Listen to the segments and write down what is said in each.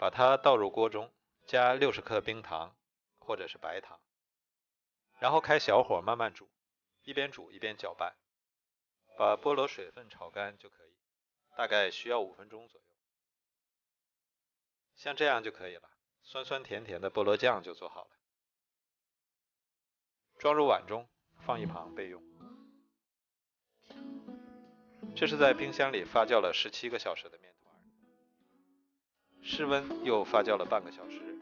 把它倒入锅中，加60克冰糖或者是白糖，然后开小火慢慢煮，一边煮一边搅拌，把菠萝水分炒干就可以，大概需要5分钟左右。像这样就可以了，酸酸甜甜的菠萝酱就做好了。装入碗中，放一旁备用。这是在冰箱里发酵了17个小时的面团，室温又发酵了半个小时，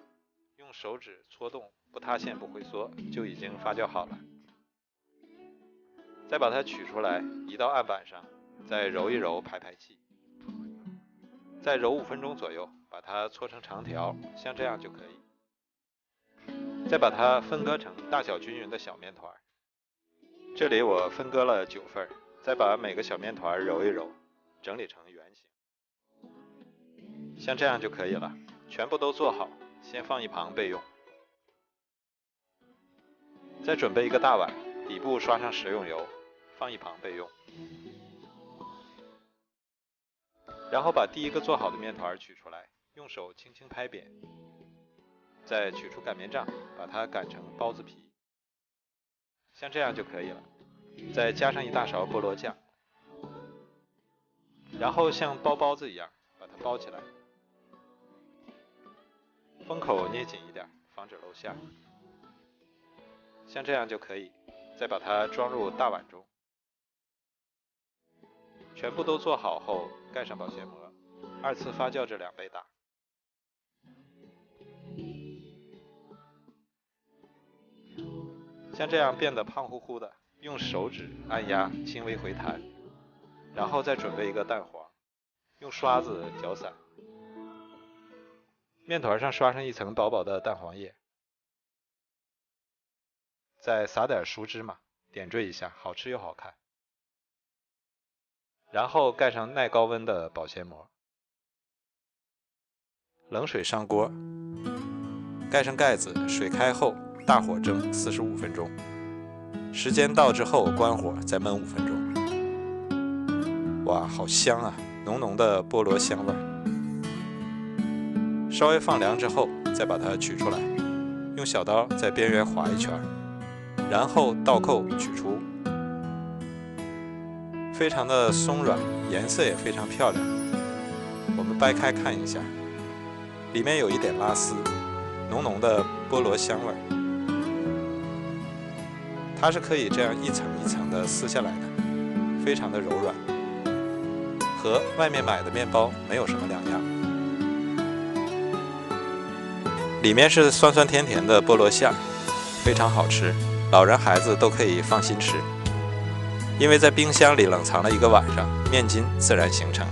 用手指搓动，不塌陷不回缩，就已经发酵好了。再把它取出来，移到案板上，再揉一揉排排气，再揉5分钟左右，把它搓成长条，像这样就可以。再把它分割成大小均匀的小面团，这里我分割了9份，再把每个小面团揉一揉，整理成圆形，像这样就可以了。全部都做好，先放一旁备用。再准备一个大碗，底部刷上食用油，放一旁备用。然后把第一个做好的面团取出来，用手轻轻拍扁，再取出擀面杖，把它擀成包子皮，像这样就可以了。再加上一大勺菠萝酱，然后像包包子一样把它包起来，封口捏紧一点，防止漏馅。像这样就可以。再把它装入大碗中，全部都做好后盖上保鲜膜，2次发酵至2倍大。像这样变得胖乎乎的，用手指按压轻微回弹，然后再准备一个蛋黄，用刷子搅散，面团上刷上一层薄薄的蛋黄液，再撒点熟芝麻，点缀一下，好吃又好看。然后盖上耐高温的保鲜膜，冷水上锅，盖上盖子，水开后大火蒸45分钟，时间到之后关火再焖5分钟。哇，好香啊，浓浓的菠萝香味。稍微放凉之后再把它取出来，用小刀在边缘划一圈，然后倒扣取出，非常的松软，颜色也非常漂亮。我们掰开看一下，里面有一点拉丝，浓浓的菠萝香味，它是可以这样一层一层的撕下来的，非常的柔软，和外面买的面包没有什么两样。里面是酸酸甜甜的菠萝馅，非常好吃，老人孩子都可以放心吃。因为在冰箱里冷藏了1个晚上，面筋自然形成，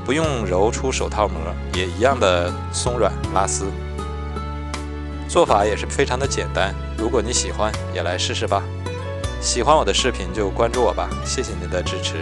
不用揉出手套膜，也一样的松软拉丝。做法也是非常的简单，如果你喜欢，也来试试吧。喜欢我的视频就关注我吧，谢谢您的支持。